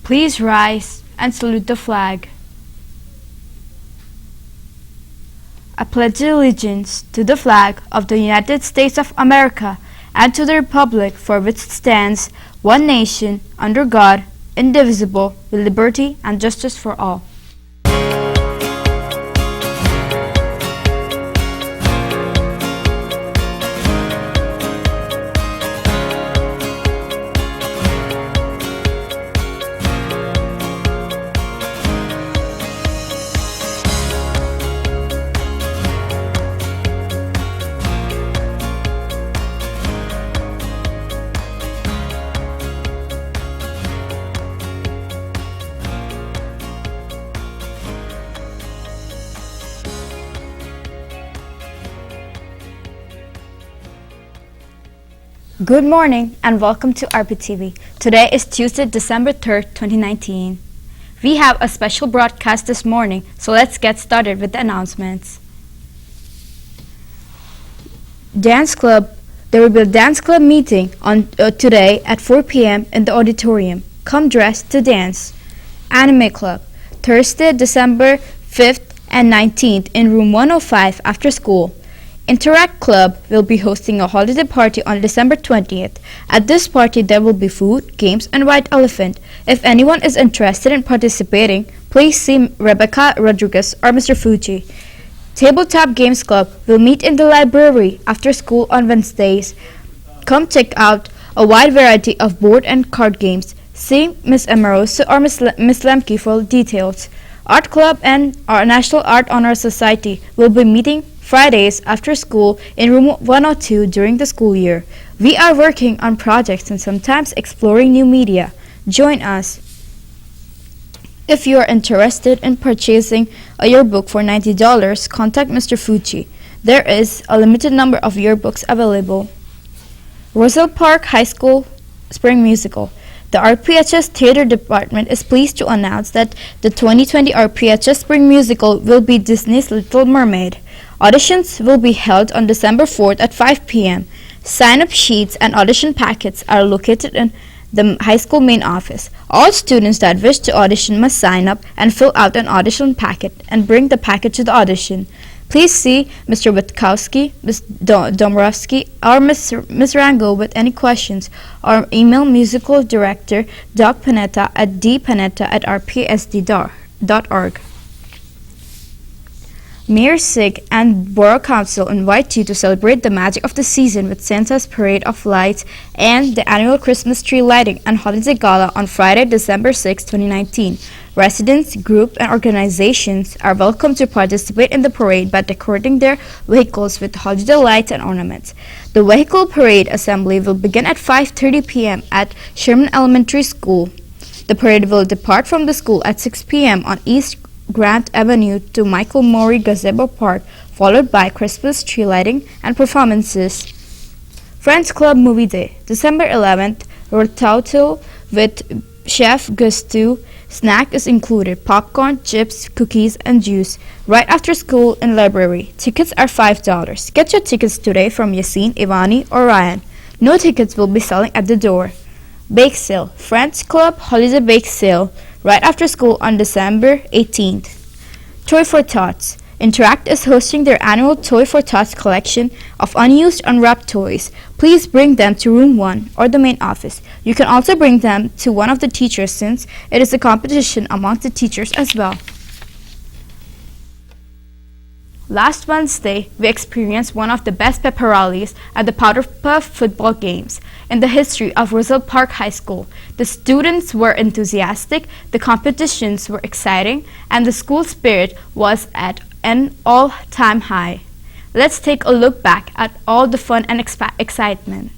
Please rise and salute the flag. I pledge allegiance to the flag of the United States of America and to the republic for which it stands, one nation, under God, indivisible, with liberty and justice for all. Good morning and welcome to RPtv. Today is Tuesday, December 3rd, 2019. We have a special broadcast this morning, so let's get started with the announcements. Dance Club. There will be a dance club meeting on today at 4 p.m. in the auditorium. Come dressed to dance. Anime Club. Thursday, December 5th and 19th in room 105 after school. Interact Club will be hosting a holiday party on December 20th. At this party, there will be food, games, and white elephant. If anyone is interested in participating, please see Rebecca Rodriguez or Mr. Fuji. Tabletop Games Club will meet in the library after school on Wednesdays. Come check out a wide variety of board and card games. See Ms. Amoroso or Ms. Lemke for details. Art Club and our National Art Honor Society will be meeting Fridays after school in room 102 during the school year. We are working on projects and sometimes exploring new media. Join us. If you are interested in purchasing a yearbook for $90, contact Mr. Fuji. There is a limited number of yearbooks available. Roselle Park High School Spring Musical. The RPHS Theater Department is pleased to announce that the 2020 RPHS Spring Musical will be Disney's Little Mermaid. Auditions will be held on December 4th at 5 p.m. Sign-up sheets and audition packets are located in the high school main office. All students that wish to audition must sign up and fill out an audition packet and bring the packet to the audition. Please see Mr. Witkowski, Ms. Domrovsky, or Ms. Rango with any questions, or email musical director Doc Panetta at dpanetta@rpsd.org. Mayor Sig and Borough Council invite you to celebrate the magic of the season with Santa's Parade of Lights and the annual Christmas tree lighting and holiday gala on Friday, December 6, 2019. Residents, groups, and organizations are welcome to participate in the parade by decorating their vehicles with holiday lights and ornaments. The vehicle parade assembly will begin at 5:30 p.m. at Sherman Elementary School. The parade will depart from the school at 6 p.m. on East Grant Avenue to Michael Maury Gazebo Park, followed by Christmas tree lighting and performances. Friends Club Movie Day, December 11th, Rototo with Chef Gustu. Snack is included, popcorn, chips, cookies, and juice. Right after school in library. Tickets are $5. Get your tickets today from Yassine, Ivani, or Ryan. No tickets will be selling at the door. Bake Sale, Friends Club Holiday Bake Sale. Right after school on December 18th. Toy for Tots. Interact is hosting their annual Toy for Tots collection of unused unwrapped toys. Please bring them to room 1 or the main office. You can also bring them to one of the teachers since it is a competition amongst the teachers as well. Last Wednesday, we experienced one of the best pepper rallies at the Powder Puff football games in the history of Roselle Park High School. The students were enthusiastic, the competitions were exciting, and the school spirit was at an all-time high. Let's take a look back at all the fun and excitement.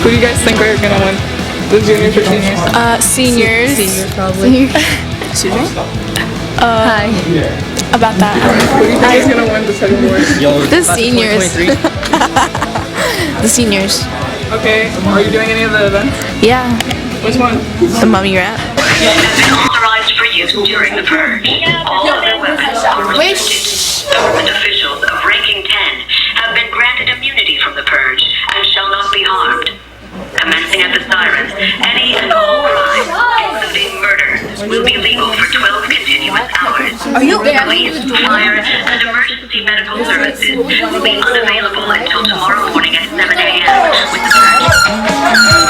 Who do you guys think are gonna win? The juniors or seniors? Seniors. Senior, probably. Excuse me? Hi. About that. Who do you think is gonna win the second board? The seniors. The seniors. Okay, are you doing any of the events? Yeah. Which one? The mummy rat. Has been authorized for use during the purge. All other weapons are restricted. Government officials of ranking 10 have been granted immunity from the purge and shall not be harmed. Commencing at the sirens, any and all crimes, including murder, will be legal for 12 continuous hours. Police, fire, and emergency medical services will be unavailable until tomorrow morning at 7 a.m. with the purge.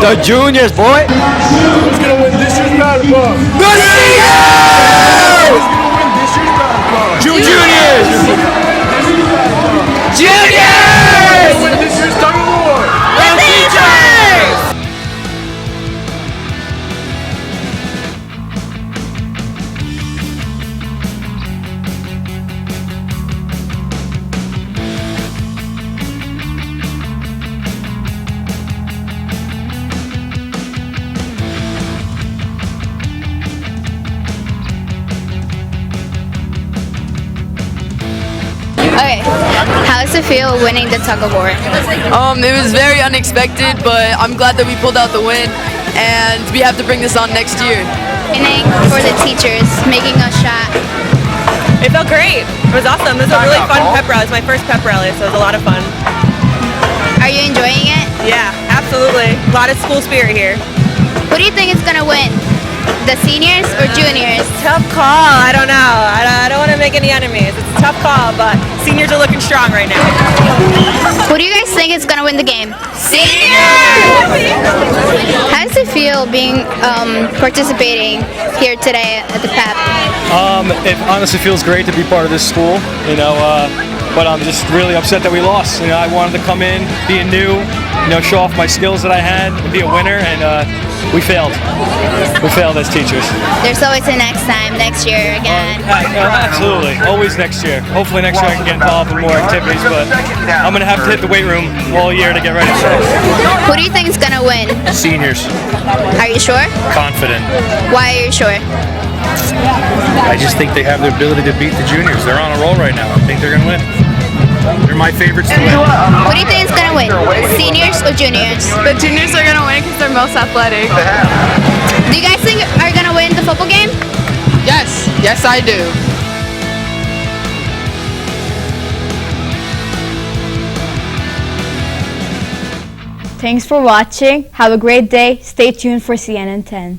The juniors, boy. Who's gonna win this year's battle ball? The seniors! Who's gonna win this year's battle ball? Juniors! Juniors! Who's gonna win this year's tug of war? The teachers! Okay, how does it feel winning the tug of war? It was very unexpected, but I'm glad that we pulled out the win, and we have to bring this on next year. Winning for the teachers, making a shot. It felt great. It was awesome. It was a really fun pep rally. It was my first pep rally, so it was a lot of fun. Are you enjoying it? Yeah, absolutely. A lot of school spirit here. Who do you think is gonna win? The seniors or juniors? Tough call. I don't know. I don't want to make any enemies. It's a tough call, but seniors are looking strong right now. Who do you guys think is gonna win the game? Seniors! How does it feel being participating here today at the PEP? It honestly feels great to be part of this school, but I'm just really upset that we lost. I wanted to come in, be new, show off my skills that I had, and be a winner, and we failed. We failed as teachers. There's always a next time, next year again. Absolutely, always next year. Hopefully next year I can get involved in more activities, but I'm going to have to hit the weight room all year to get ready for it. Who do you think is gonna win? Seniors, Are you sure? confident. Why are you sure? I just think they have the ability to beat the juniors. They're on a roll right now. I think they're going to win. They're my favorites to win. Who do you think is gonna win? Seniors or juniors? The juniors are gonna win because they're most athletic. Do you guys think are gonna win the football game? Yes, I do. Thanks for watching. Have a great day. Stay tuned for CNN 10.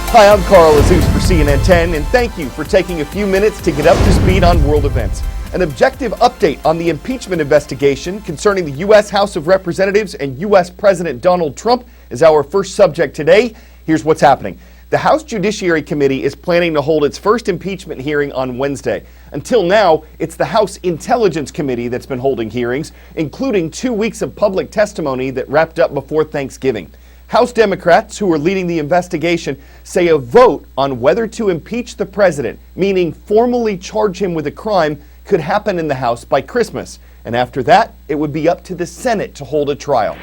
Hi, I'm Carl Azus for CNN 10, and thank you for taking a few minutes to get up to speed on world events. An objective update on the impeachment investigation concerning the U.S. House of Representatives and U.S. President Donald Trump is our first subject today. Here's what's happening. The House Judiciary Committee is planning to hold its first impeachment hearing on Wednesday. Until now, it's the House Intelligence Committee that's been holding hearings, including 2 weeks of public testimony that wrapped up before Thanksgiving. House Democrats, who are leading the investigation, say a vote on whether to impeach the president, meaning formally charge him with a crime, could happen in the House by Christmas. And after that, it would be up to the Senate to hold a trial.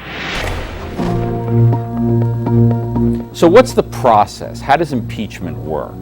So what's the process? How does impeachment work?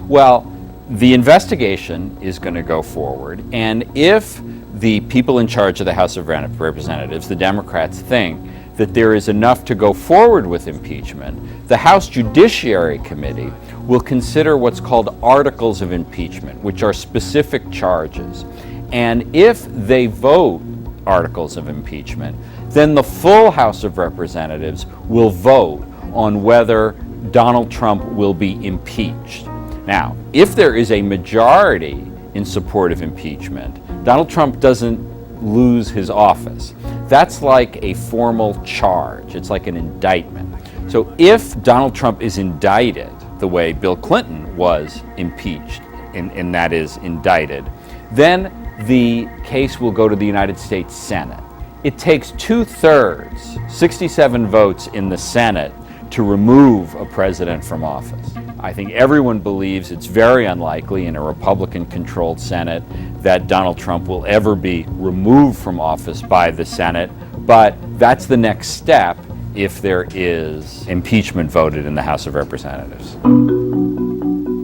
Well, the investigation is going to go forward, and if the people in charge of the House of Representatives, the Democrats, think that there is enough to go forward with impeachment, the House Judiciary Committee will consider what's called articles of impeachment, which are specific charges. And if they vote articles of impeachment, then the full House of Representatives will vote on whether Donald Trump will be impeached. Now, if there is a majority in support of impeachment, Donald Trump doesn't lose his office. That's like a formal charge. It's like an indictment. So if Donald Trump is indicted the way Bill Clinton was impeached, and that is indicted, then the case will go to the United States Senate. It takes 2/3, 67 votes in the Senate, to remove a president from office. I think everyone believes it's very unlikely in a Republican-controlled Senate that Donald Trump will ever be removed from office by the Senate, but that's the next step if there is impeachment voted in the House of Representatives.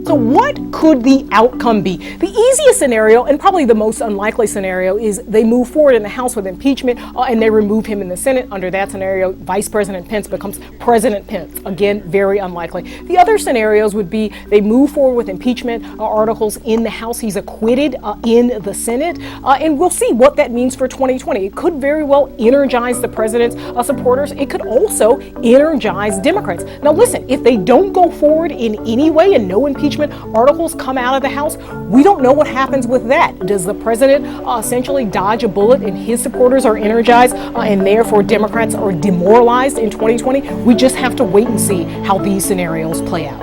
So what could the outcome be? The easiest scenario, and probably the most unlikely scenario, is they move forward in the House with impeachment and they remove him in the Senate. Under that scenario, Vice President Pence becomes President Pence. Again, very unlikely. The other scenarios would be they move forward with impeachment articles in the House. He's acquitted in the Senate. And we'll see what that means for 2020. It could very well energize the president's supporters. It could also energize Democrats. Now listen, if they don't go forward in any way and no impeachment articles come out of the House, we don't know what happens with that. Does the president essentially dodge a bullet and his supporters are energized and therefore Democrats are demoralized in 2020? We just have to wait and see how these scenarios play out.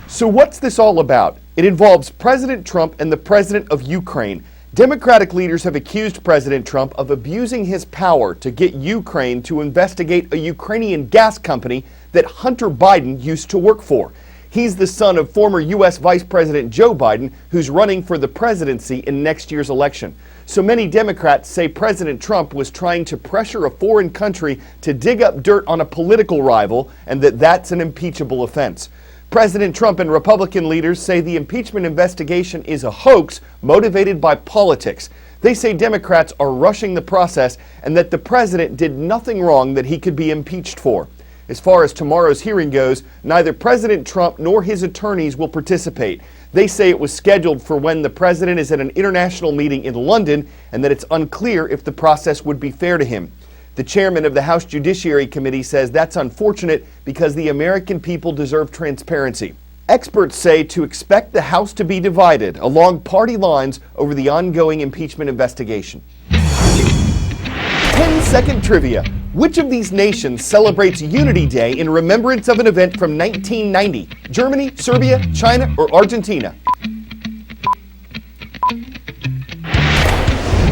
So what's this all about? It involves President Trump and the president of Ukraine. Democratic leaders have accused President Trump of abusing his power to get Ukraine to investigate a Ukrainian gas company that Hunter Biden used to work for. He's the son of former U.S. Vice President Joe Biden, who's running for the presidency in next year's election. So many Democrats say President Trump was trying to pressure a foreign country to dig up dirt on a political rival, and that's an impeachable offense. President Trump and Republican leaders say the impeachment investigation is a hoax motivated by politics. They say Democrats are rushing the process and that the president did nothing wrong that he could be impeached for. As far as tomorrow's hearing goes, neither President Trump nor his attorneys will participate. They say it was scheduled for when the president is at an international meeting in London and that it's unclear if the process would be fair to him. The chairman of the House Judiciary Committee says that's unfortunate because the American people deserve transparency. Experts say to expect the House to be divided along party lines over the ongoing impeachment investigation. 10-second trivia. Which of these nations celebrates Unity Day in remembrance of an event from 1990? Germany, Serbia, China, or Argentina?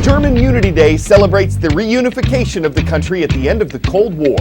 German Unity Day celebrates the reunification of the country at the end of the Cold War.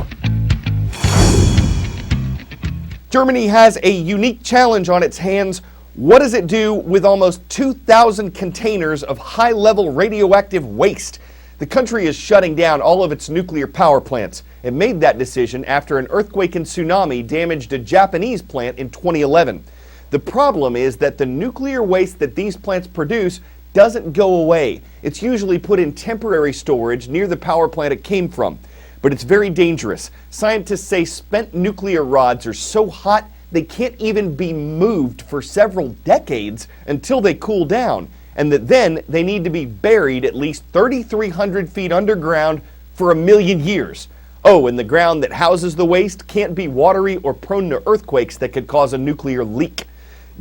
Germany has a unique challenge on its hands. What does it do with almost 2,000 containers of high-level radioactive waste? The country is shutting down all of its nuclear power plants. It made that decision after an earthquake and tsunami damaged a Japanese plant in 2011. The problem is that the nuclear waste that these plants produce doesn't go away. It's usually put in temporary storage near the power plant it came from. But it's very dangerous. Scientists say spent nuclear rods are so hot they can't even be moved for several decades until they cool down, and that then they need to be buried at least 3,300 feet underground for 1 million years. Oh, and the ground that houses the waste can't be watery or prone to earthquakes that could cause a nuclear leak.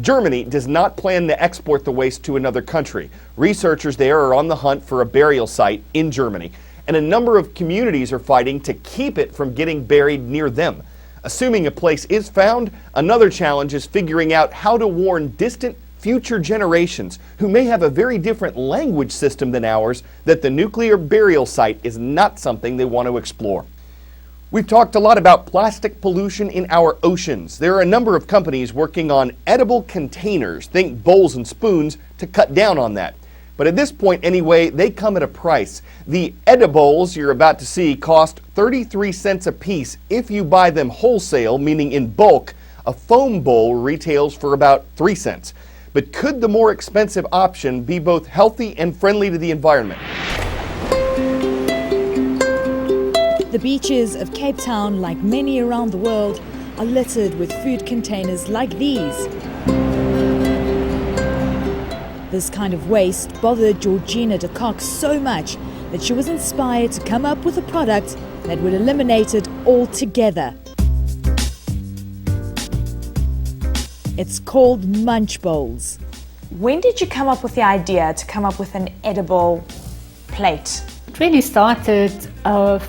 Germany does not plan to export the waste to another country. Researchers there are on the hunt for a burial site in Germany, and a number of communities are fighting to keep it from getting buried near them. Assuming a place is found, another challenge is figuring out how to warn distant future generations who may have a very different language system than ours that the nuclear burial site is not something they want to explore. We've talked a lot about plastic pollution in our oceans. There are a number of companies working on edible containers, think bowls and spoons, to cut down on that. But at this point anyway, they come at a price. The edibles you're about to see cost 33 cents a piece if you buy them wholesale, meaning in bulk. A foam bowl retails for about 3 cents. But could the more expensive option be both healthy and friendly to the environment? The beaches of Cape Town, like many around the world, are littered with food containers like these. This kind of waste bothered Georgina de Kock so much that she was inspired to come up with a product that would eliminate it altogether. It's called Munch Bowls. When did you come up with the idea to come up with an edible plate? It really started of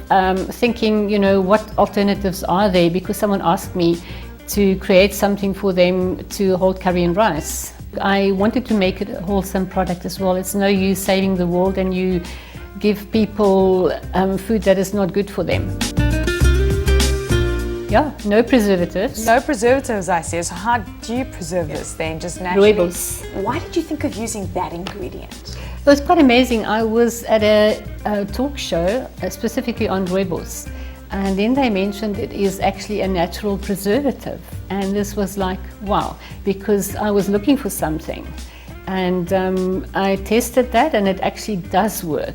thinking, what alternatives are there? Because someone asked me to create something for them to hold curry and rice. I wanted to make it a wholesome product as well. It's no use saving the world and you give people food that is not good for them. Yeah, no preservatives. No preservatives, I see. So how do you preserve this then? Just naturally? Rooibos. Why did you think of using that ingredient? It was quite amazing. I was at a talk show specifically on rooibos, and then they mentioned it is actually a natural preservative. And this was like, wow, because I was looking for something. And I tested that, and it actually does work.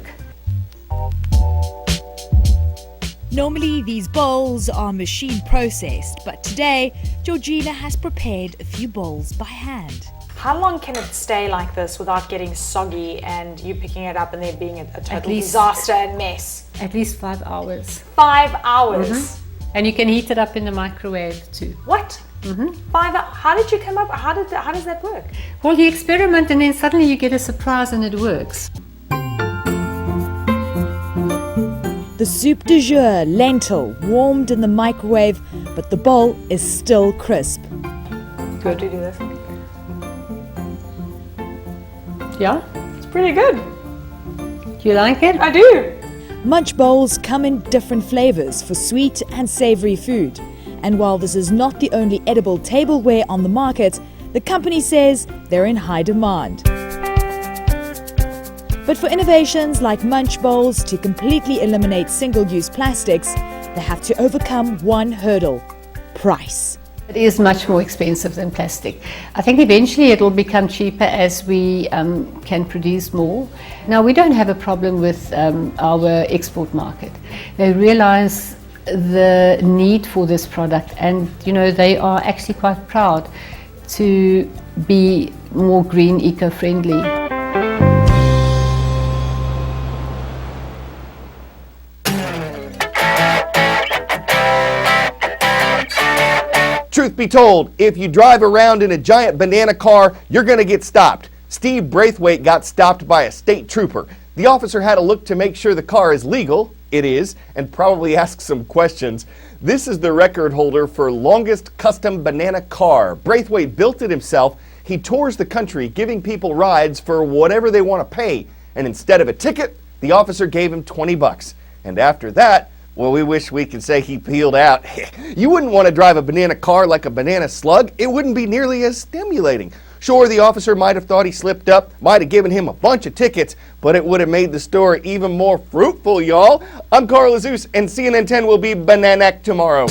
Normally these bowls are machine processed, but today Georgina has prepared a few bowls by hand. How long can it stay like this without getting soggy and you picking it up and there being a total disaster and mess? At least 5 hours. 5 hours? Mm-hmm. And you can heat it up in the microwave too. What? Mm-hmm. 5 hours? How did you come up? How does that work? Well, you experiment and then suddenly you get a surprise and it works. The soup du jour, lentil, warmed in the microwave, but the bowl is still crisp. Good to do this. Yeah? It's pretty good. Do you like it? I do. Munch Bowls come in different flavors for sweet and savory food. And while this is not the only edible tableware on the market, the company says they're in high demand. But for innovations like Munch Bowls to completely eliminate single-use plastics, they have to overcome one hurdle: price. It is much more expensive than plastic. I think eventually it will become cheaper as we can produce more. Now, we don't have a problem with our export market. They realize the need for this product, and they are actually quite proud to be more green, eco-friendly. Truth be told, if you drive around in a giant banana car, you're going to get stopped. Steve Braithwaite got stopped by a state trooper. The officer had a look to make sure the car is legal. It is, and probably ask some questions. This is the record holder for longest custom banana car. Braithwaite built it himself. He tours the country giving people rides for whatever they want to pay. And instead of a ticket, the officer gave him 20 bucks. And after that, well, we wish we could say he peeled out. You wouldn't want to drive a banana car like a banana slug. It wouldn't be nearly as stimulating. Sure, the officer might have thought he slipped up, might have given him a bunch of tickets, but it would have made the story even more fruitful, y'all. I'm Carl Azus, and CNN 10 will be Bananac tomorrow.